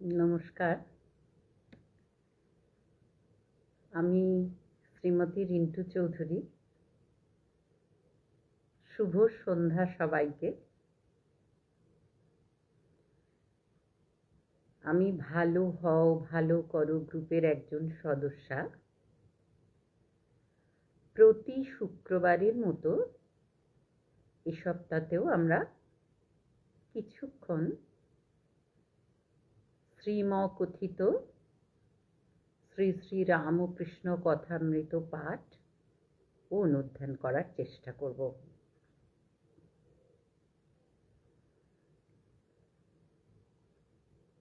নমস্কার, আমি শ্রীমতী রিন্টু চৌধুরী। শুভ সন্ধ্যা সবাইকে। আমি ভালো হও ভালো করো গ্রুপের একজন সদস্যা। প্রতি শুক্রবারের মতো এ সপ্তাহতেও আমরা কিছুক্ষণ শ্রীমকথিত শ্রী শ্রী রামকৃষ্ণ কথামৃত পাঠ ও অনুধ্যান করার চেষ্টা করব।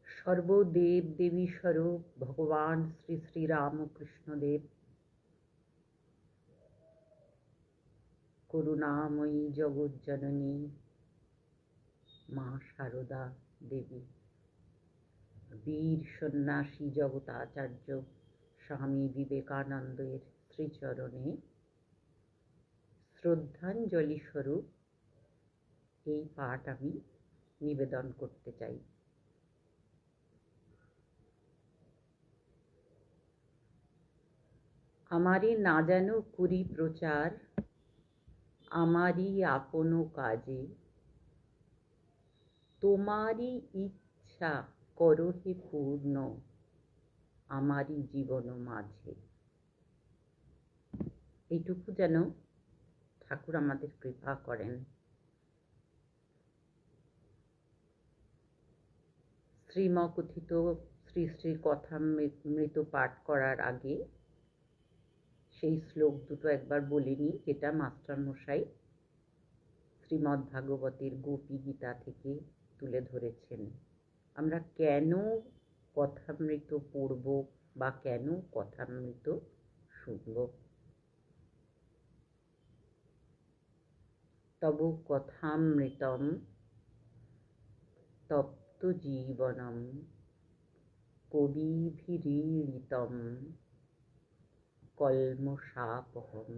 সর্বদেব দেবী স্বরূপ ভগবান শ্রী শ্রী রামকৃষ্ণদেব করুণাময়ী জগজ্জননী মা শারদা দেবী, বীর সন্ন্যাসী জগতাচার্য স্বামী বিবেকানন্দের শ্রীচরণে শ্রদ্ধাঞ্জলি স্বরূপ এই পাঠ আমি নিবেদন করতে চাই। আমারে না যেন করি প্রচার আমারই আপন কাজে, তোমারই ইচ্ছা করো হে পূর্ণ আমারই জীবন মাঝে। এইটুকু যেন ঠাকুর আমাদের কৃপা করেন। শ্রীমকথিত শ্রী শ্রী কথামৃত পাঠ করার আগে সেই শ্লোক দুটো একবার বলে নিই, যেটা মাস্টারমশাই শ্রীমদ্ভাগবতের গোপী গীতা থেকে তুলে ধরেছেন। আমরা কেন কথামৃত পড়ব বা কেন কথামৃত শুনব? তব কথামৃতম তপ্ত জীবনম কবিভিরীড়িতম কল্মষাপহম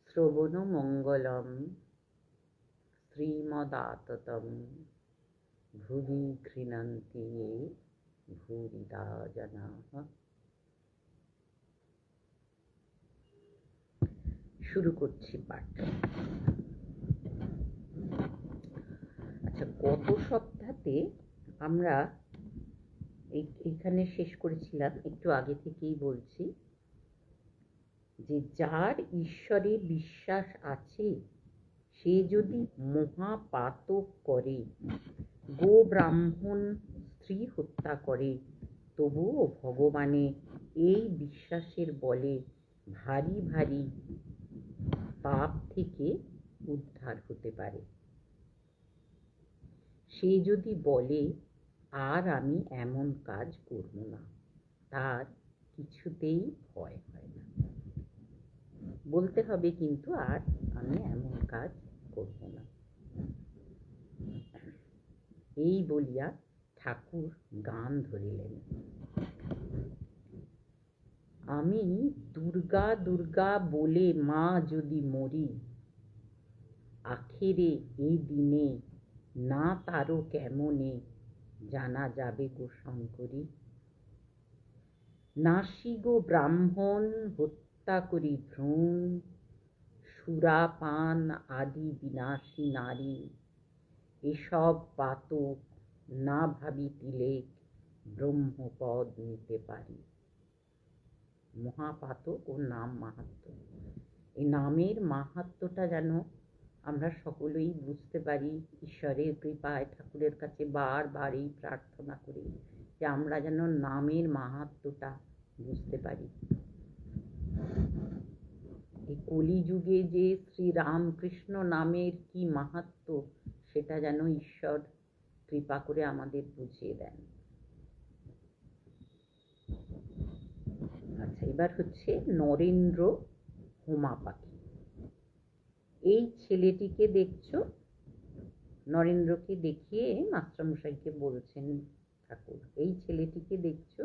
শ্রবণমঙ্গলম শ্রীমদাততম ভুবি গৃহন্তি ये ভূরিদা জনাঃ। শুরু করছি পাঠ। আচ্ছা, গত সপ্তাহে আমরা এইখানে শেষ করেছিলাম, একটু আগে থেকেই বলছি, যে যার ঈশ্বরে বিশ্বাস আছে সে যদি মহাপাতক করে, গো ব্রাহ্মণ স্ত্রী হত্যা করে, তবুও ভগবানে এই বিশ্বাসের বলে ভারী ভারী পাপ থেকে উদ্ধার হতে পারে। সে যদি বলে আর আমি এমন কাজ করব না, তার কিছুতেই ভয় হয় না। বলতে হবে কিন্তু আর আমি এমন কাজ করব না। এই বলিয়া ঠাকুর গান ধরিলেন। আমি দুর্গা দুর্গা বলে মা যদি মরি, আখেরে এই দিনে না তারও কেমনে জানা যাবে গো শঙ্করী। নাসি গো ব্রাহ্মণ হত্যা করি ভ্রূণ, সুরাপান আদি বিনাশী নারী, এসব পাতক না ভাবি তিলেক ব্রহ্মপদ নিতে পারি। মহাপাতক ও নাম মাহাত্ম্য, এই নামের মাহাত্ম্যটা যেন আমরা সকলেই বুঝতে পারি। ঈশ্বরের কৃপায় ঠাকুরের কাছে বারবার এই প্রার্থনা করি যে আমরা যেন নামের মাহাত্ম্যটা বুঝতে পারি। এই কলিযুগে যে শ্রী রামকৃষ্ণ নামের কি মাহাত্ম্য, সেটা যেন ঈশ্বর কৃপা করে আমাদের বুঝিয়ে দেন। আচ্ছা, এবার হচ্ছে নরেন্দ্র হোমা পাখি। এই ছেলেটিকে দেখছো, নরেন্দ্রকে দেখিয়ে মাস্টারমশাইকে বলছেন ঠাকুর, এই ছেলেটিকে দেখছো,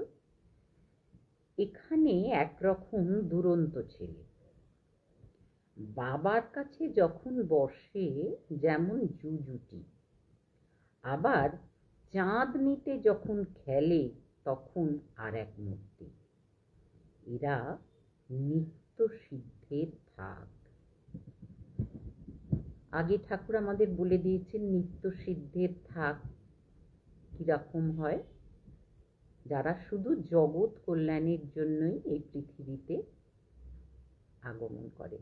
এখানে একরকম দুরন্ত ছেলে। বাবার কাছে যখন বসে যেমন জুজুটি, আবার চাঁদনিতে যখন খেলে তখন আর এক মূর্তি। এরা নিত্য সিদ্ধের থাক। আগে ঠাকুর আমাদের বলে দিয়েছেন নিত্য সিদ্ধের থাক কিরকম হয়। যারা শুধু জগৎ কল্যাণের জন্যই এই পৃথিবীতে আগমন করে।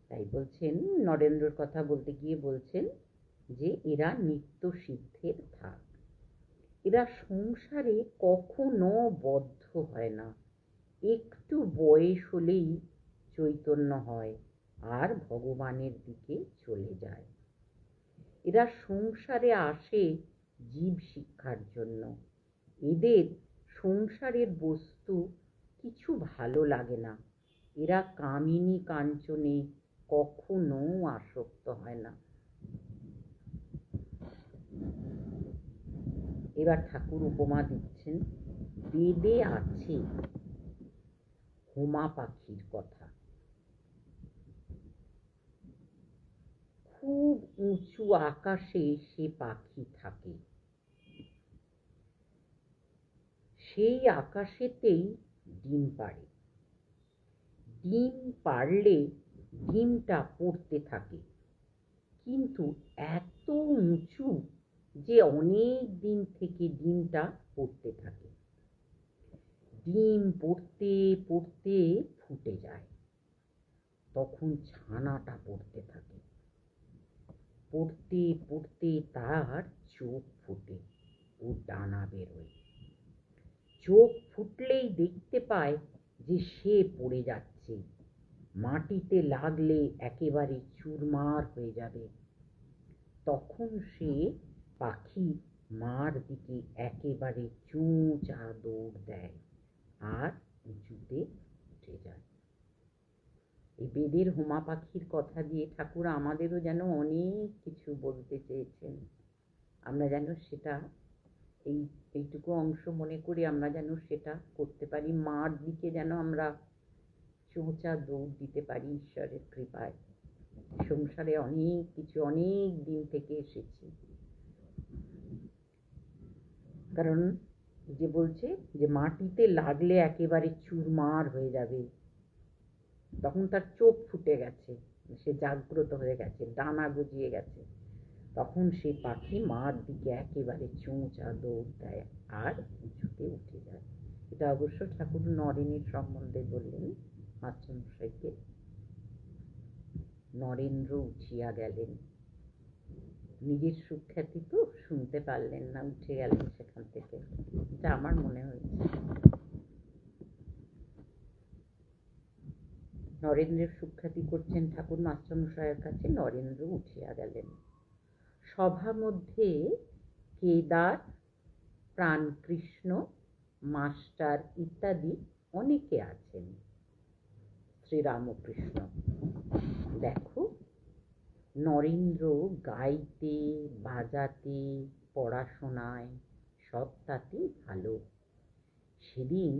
তাই বলছেন, নরেন্দ্রর কথা বলতে গিয়ে বলছেন যে এরা নিত্য সিদ্ধের থাক। এরা সংসারে কখনো বদ্ধ হয় না। একটু বয়স হলেই চৈতন্য হয় আর ভগবানের দিকে চলে যায়। এরা সংসারে আসে জীব শিক্ষার জন্য। এদের সংসারের বস্তু কিছু ভালো লাগে না। এরা কামিনী কাঞ্চনে কখনো আসক্ত হয় না। এবার ঠাকুর উপমা দিচ্ছেন, বেদে আছে হোমা পাখির কথা। খুব উঁচু আকাশে সে পাখি থাকে। সেই আকাশেতেই ডিম পাড়ে। ডিম পাড়লে ডিমটা পড়তে থাকে, কিন্তু এত উঁচু যে অনেক দিন থেকে ডিমটা পড়তে থাকে। ডিম পড়তে পড়তে ফুটে যায়, তখন ছানাটা পড়তে থাকে। পড়তে পড়তে তার চোখ ফোটে ও ডানা বেরোয়। চোখ ফুটলেই দেখতে পায় যে সে পড়ে যাচ্ছে, মাটিতে লাগলে একেবারে চুরমার হয়ে যাবে। তখন সে পাখি মার দিকে একেবারে চোঁচা দৌড় দেয় আর উঁচুতে উঠে যায়। এই বেদের হোমা পাখির কথা দিয়ে ঠাকুর আমাদেরও যেন অনেক কিছু বলতে চেয়েছেন। আমরা যেন সেটা এইটুকু অংশ মনে করি আমরা যেন সেটা করতে পারি। মার দিকে যেন আমরা চোঁচা দৌড় দিতে পারি ঈশ্বরের কৃপায়। সংসারে অনেক কিছু অনেক দিন থেকে এসেছি। কারণ যে বলছে যে মাটিতে লাগলে একেবারে চুরমার হয়ে যাবে, তখন তার চোখ ফুটে গেছে, সে জাগ্রত হয়ে গেছে, ডানা গজিয়ে গেছে। তখন সে পাখি মার দিকে একেবারে চোঁচা দৌড় দেয় আর উঁচুতে উঠে যায়। এটা অবশ্য ঠাকুর নরেনের সম্বন্ধে বললেন মাস্টারমশাইকে। নরেন্দ্র উঠিয়া গেলেন। নিজের সুখ্যাতি তো শুনতে পারলেন না, উঠে গেলেন সেখান থেকে, এটা আমার মনে হয়েছে। নরেন্দ্রের সুখ্যাতি করছেন ঠাকুর মাস্টারমশাইয়ের কাছে। নরেন্দ্র উঠিয়া গেলেন। সভা মধ্যে কেদার, প্রাণকৃষ্ণ, মাস্টার ইত্যাদি অনেকে আছেন। শ্রীরামকৃষ্ণ, দেখো নরেন্দ্র গাইতে বাজাতে পড়াশোনায় সবটাতেই ভালো। সেদিন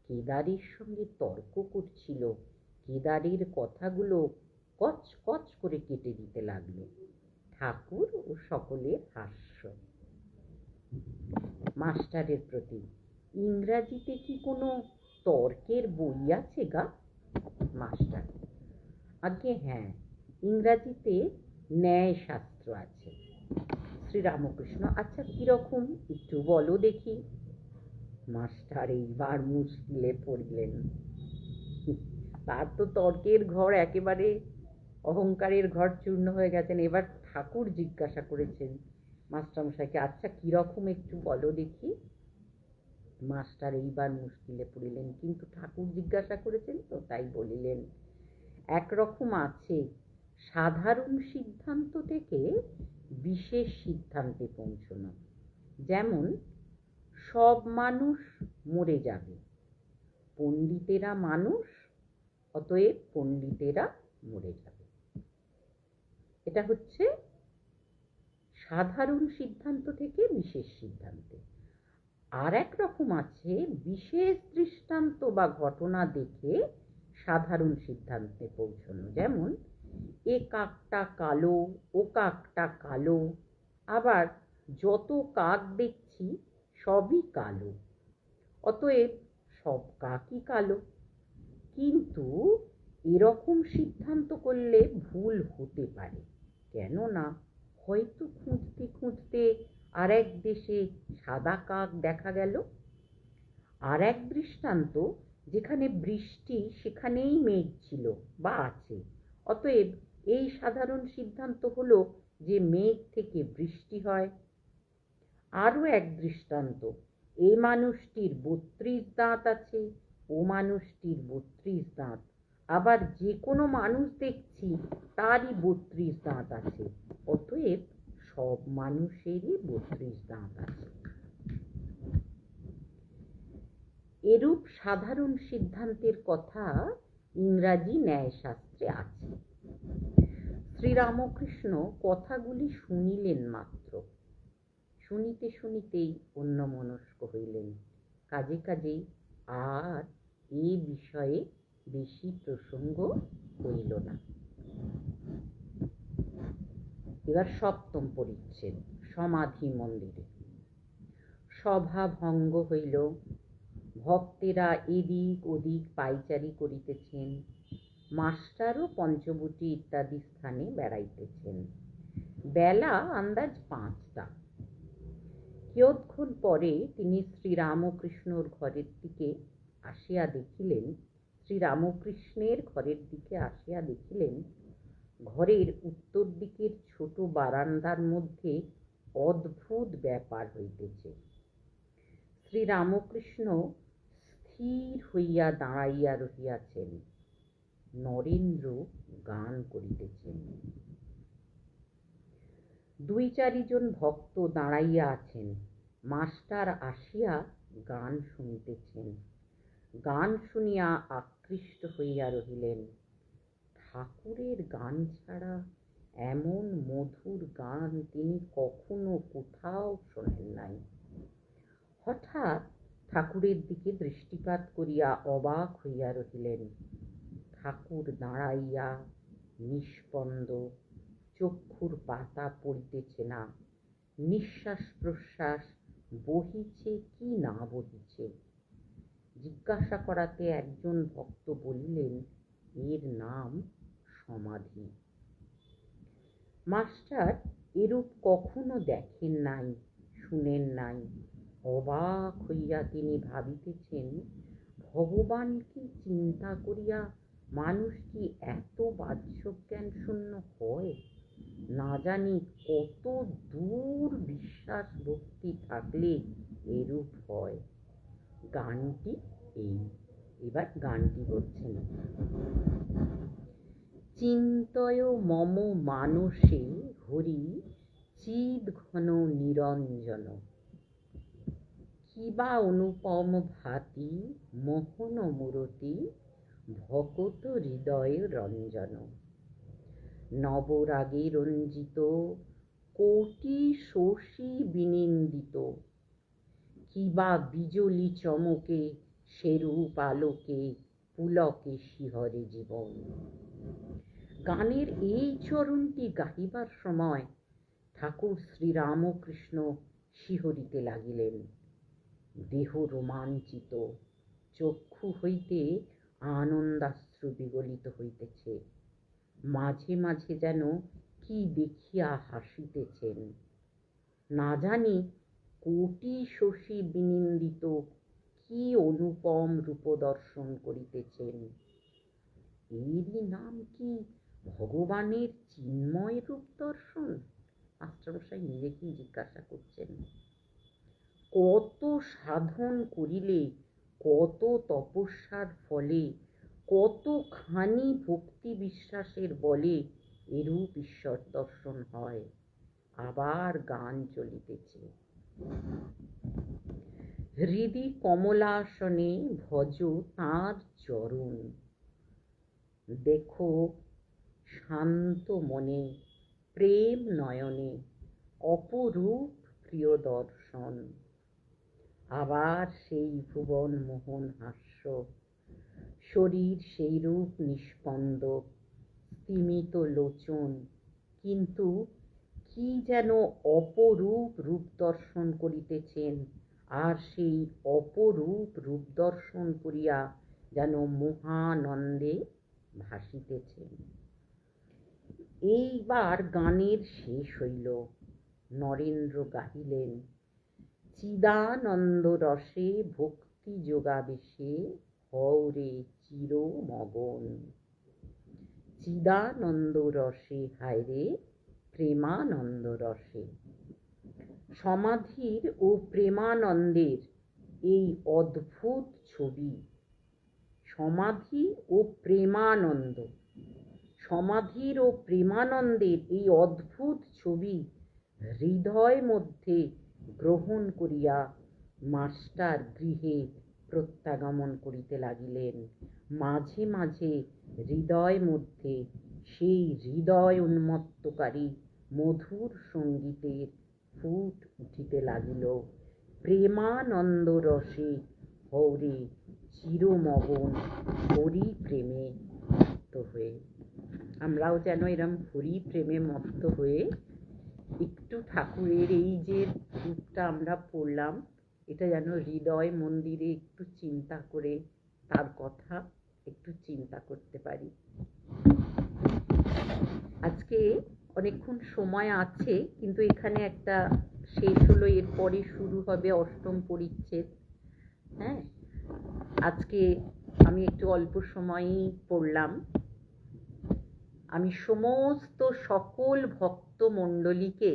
কেদারের সঙ্গে তর্ক করছিল, কেদারের কথাগুলো কচ কচ করে কেটে দিতে লাগলো। ঠাকুর ও সকলের হাস্য। মাস্টারের প্রতি, ইংরাজিতে কি কোনো তর্কের বই আছে গা? মাস্টার, আগে হ্যাঁ, ইংরাজিতে ন্যায় শাস্ত্র আছে। শ্রীরামকৃষ্ণ, আচ্ছা কিরকম একটু বলো দেখি। মাস্টার এইবার মুশকিলে পড়লেন। তার তো তর্কের ঘর একেবারে অহংকারের ঘর চূর্ণ হয়ে গেছেন। এবার ঠাকুর জিজ্ঞাসা করেছেন মাস্টারমশাইকে, আচ্ছা কিরকম একটু বলো দেখি। মাস্টার এইবার মুশকিলে পড়িলেন, কিন্তু ঠাকুর জিজ্ঞাসা করেছেন তো তাই বলিলেন, একরকম আছে সাধারণ সিদ্ধান্ত থেকে বিশেষ সিদ্ধান্তে পৌঁছানো। যেমন সব মানুষ মরে যাবে, পণ্ডিতেরা মানুষ, অতএব পণ্ডিতেরা মরে যাবে। এটা হচ্ছে সাধারণ সিদ্ধান্ত থেকে বিশেষ সিদ্ধান্তে। আর এক রকম আছে বিশেষ দৃষ্টান্ত বা ঘটনা দেখে সাধারণ সিদ্ধান্তে পৌঁছানো। যেমন এ কাকটা কালো, ও কাকটা কালো, আবার যত কাক দেখছি সবই কালো, অতএব সব কাকই কালো। কিন্তু এরকম সিদ্ধান্ত করলে ভুল হতে পারে, কেননা হয়তো খুঁজতে খুঁজতে আর এক দেশে সাদা কাক দেখা গেল। আর এক দৃষ্টান্ত, যেখানে বৃষ্টি সেখানেই মেঘ ছিল বা আছে, অতএব এই সাধারণ সিদ্ধান্ত হলো যে মেঘ থেকে বৃষ্টি হয়। আরও এক দৃষ্টান্ত, এ মানুষটির 32 দাঁত আছে, ও মানুষটির 32 দাঁত, আবার যে কোনো মানুষ দেখছি তারই 32 দাঁত আছে, অতএব সব মানুষেরই 32 দাঁত আছে। এরূপ সাধারণ সিদ্ধান্তের কথা ইংরাজি ন্যায়শাস্ত্রে আছে। শ্রীরামকৃষ্ণ কথাগুলি শুনিলেন মাত্র, শুনিতে শুনিতেই অন্যমনস্ক হইলেন, কাজেই আর এ বিষয়ে বেশি প্রসঙ্গ হইল না। এবার 7ম পরিচ্ছেদ, সমাধি মন্দিরে। সভা ভঙ্গ হইল, ভক্তেরা এদিক ওদিক পাইচারি করিতেছেন, মাস্টারও পঞ্চবটী ইত্যাদি স্থানে বেড়াইতেছেন। বেলা আন্দাজ 5টা। কিয়ৎক্ষণ পরে তিনি শ্রীরামকৃষ্ণর ঘরের দিকে আসিয়া দেখিলেন, ঘরের উত্তর দিকের ছোট বারান্দার মধ্যে অদ্ভুত ব্যাপার হইতেছে। শ্রীরামকৃষ্ণ স্থির হইয়া দাঁড়াইয়া রহিয়াছেন, নরেন্দ্র গান করিতেছেন। 2-4 জন ভক্ত দাঁড়াইয়া আছেন, মাস্টার আসিয়া গান শুনিতেছেন। গান শুনিয়া আকৃষ্ট হইয়া রহিলেন। ঠাকুরের গান ছাড়া এমন মধুর গান তিনি কখনো কোথাও শোনেন নাই। হঠাৎ ঠাকুরের দিকে দৃষ্টিপাত করিয়া অবাক হইয়া রহিলেন। ঠাকুর দাঁড়াইয়া নিস্পন্দ, চক্ষুর পাতা পড়িতেছে না, নিঃশ্বাস প্রশ্বাস বহিছে কি না বহিছে। জিজ্ঞাসা করাতে একজন ভক্ত বলিলেন, এর নাম সমাধি। মাস্টার এরূপ কখনো দেখেন নাই, শুনেন নাই। অবাক হইয়া তিনি ভাবিতেছেন, ভগবানকে চিন্তা করিয়া মানুষ কি এত বাহ্যজ্ঞান শূন্য হয়? না জানি কত দূর বিশ্বাস ভক্তি থাকলে এরূপ হয়। গানটি এই, এবার গানটি বলছেন। চিন্তয় মম মানসে হরি চিদ ঘন নিরঞ্জন, কিবা অনুপম ভাতি মোহন মূরতি ভকত হৃদয় রঞ্জন। নবরাগে রঞ্জিত কোটি শশী বিনিন্দিত, কিবা বিজলি চমকে সেরূপ আলোকে পুলকে শিহরে জীবন। গানের এই চরণটি গাহিবার সময় ঠাকুর শ্রীরামকৃষ্ণ শিহরিতে লাগিলেন। দেহ রোমাঞ্চিত, চক্ষু হইতে আনন্দাশ্রু বিগলিত হইতেছে। মাঝে মাঝে যেন কি দেখিয়া হাসিতেছেন। না জানি কোটি শশী বিনিন্দিত কি অনুপম রূপ দর্শন করিতেছেন। এরই নাম কি ভগবানের চিন্ময় রূপ দর্শন? মাস্টারমশাই নিজেকেই জিজ্ঞাসা করছেন। কত সাধন করিলে, কত তপস্যার ফলে, কতখানি ভক্তি বিশ্বাসের বলে এরূপ ঈশ্বর দর্শন হয়। আবার গান চলিতেছে। হৃদি কমলাসনে ভজ তাঁর চরণ, দেখো শান্ত মনে প্রেম নয়নে অপরূপ প্রিয় দর্শন। আবার সেই ভুবন মোহন হাস্য, শরীর সেই রূপ নিস্পন্দ, স্তিমিত লোচন, কিন্তু কি যেন অপরূপ রূপ দর্শন করিতেছেন, আর সেই অপরূপ রূপ দর্শন করিয়া যেন মহানন্দে ভাসিতেছেন। এইবার গানের শেষ হইল। নরেন্দ্র গাহিলেন, চিদানন্দ রসে ভক্তি যোগাবেশে হও রে চির মগন। চিদানন্দ রসে হায় রে প্রেমানন্দ রসে। সমাধির ও প্রেমানন্দের এই অদ্ভুত ছবি, সমাধি ও প্রেমানন্দ, সমাধির ও প্রেমানন্দের এই অদ্ভুত ছবি হৃদয় মধ্যে গ্রহণ করিয়া মাস্টার গৃহে প্রত্যাগমন করিতে লাগিলেন। মাঝে মাঝে হৃদয় মধ্যে সেই হৃদয় উন্মত্তকারী মধুর সঙ্গীতের ফুট উঠিতে লাগিল। প্রেমানন্দ রসে হৌরে চিরমগন হরি প্রেমে মত্ত হয়ে। আমরাও যেন এরম হরি প্রেমে মত্ত হয়ে একটু ঠাকুরের এই যে রূপটা আমরা পড়লাম, এটা যেন হৃদয় মন্দিরে একটু চিন্তা করে তার কথা একটু চিন্তা করতে পারি। আজকে অনেকক্ষণ সময় আছে, কিন্তু এখানে একটা শেষ হলো, এরপরে শুরু হবে অষ্টম পরিচ্ছেদ। হ্যাঁ, আজকে আমি একটু অল্প সময়ই পড়লাম। আমি সমস্ত সকল ভক্ত মণ্ডলীকে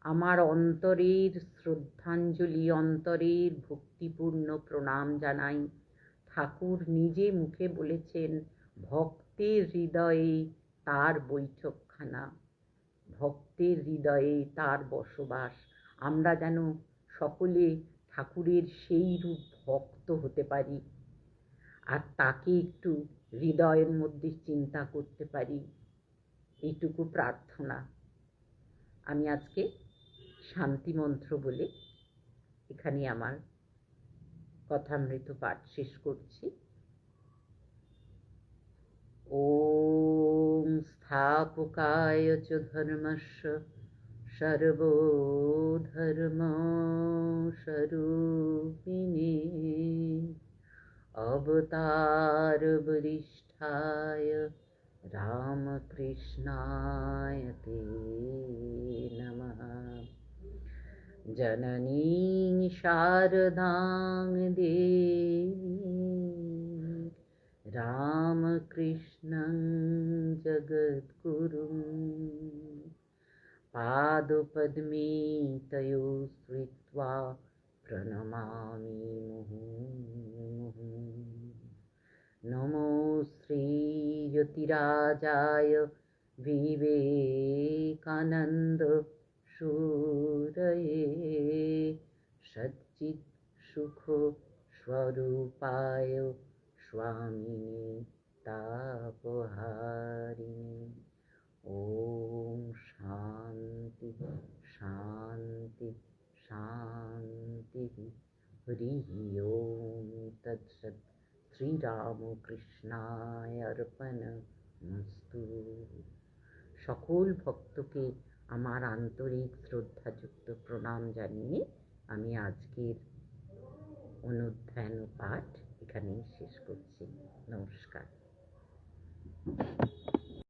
আমার অন্তরের শ্রদ্ধাঞ্জলি, অন্তরের ভক্তিপূর্ণ প্রণাম জানাই। ঠাকুর নিজে মুখে বলেছেন, ভক্তের হৃদয়ে তার বৈঠকখানা, ভক্তের হৃদয়ে তার বসবাস। আমরা যেন সকলে ঠাকুরের সেই রূপ ভক্ত হতে পারি, আর তাকে একটু হৃদয়ের মধ্যে চিন্তা করতে পারি, এইটুকু প্রার্থনা। আমি আজকে শান্তি মন্ত্র বলে এখানে আমার কথামৃত পাঠ শেষ করছি। ওম স্থাপকায় চ ধর্মস্য সর্বধর্ম স্বরূপিণে অবতার বরিষ্ঠায় রামকৃষ্ণায় তে নমঃ। জননীং শারদাং দেবীং রামকৃষ্ণং জগদ্গুরুং পাদপদ্মে তয়ো শ্রিত্বা প্রণমামি মুহুর্মুহুঃ। নমো শ্রী যতিরাজায় বিবেকানন্দ সুরয়ে সচ্চিৎ সুখ স্বরূপায় স্বামিনে তাপহারিণে। ওম শান্তি শান্তি শান্তি। হরি ওম তৎসৎ। শ্রীরামকৃষ্ণায় অর্পণমস্তু। সকল ভক্তকে আমার আন্তরিক শ্রদ্ধাযুক্ত প্রণাম জানিয়ে আমি আজকের অনুধ্যান পাঠ এখানেই শেষ করছি। নমস্কার।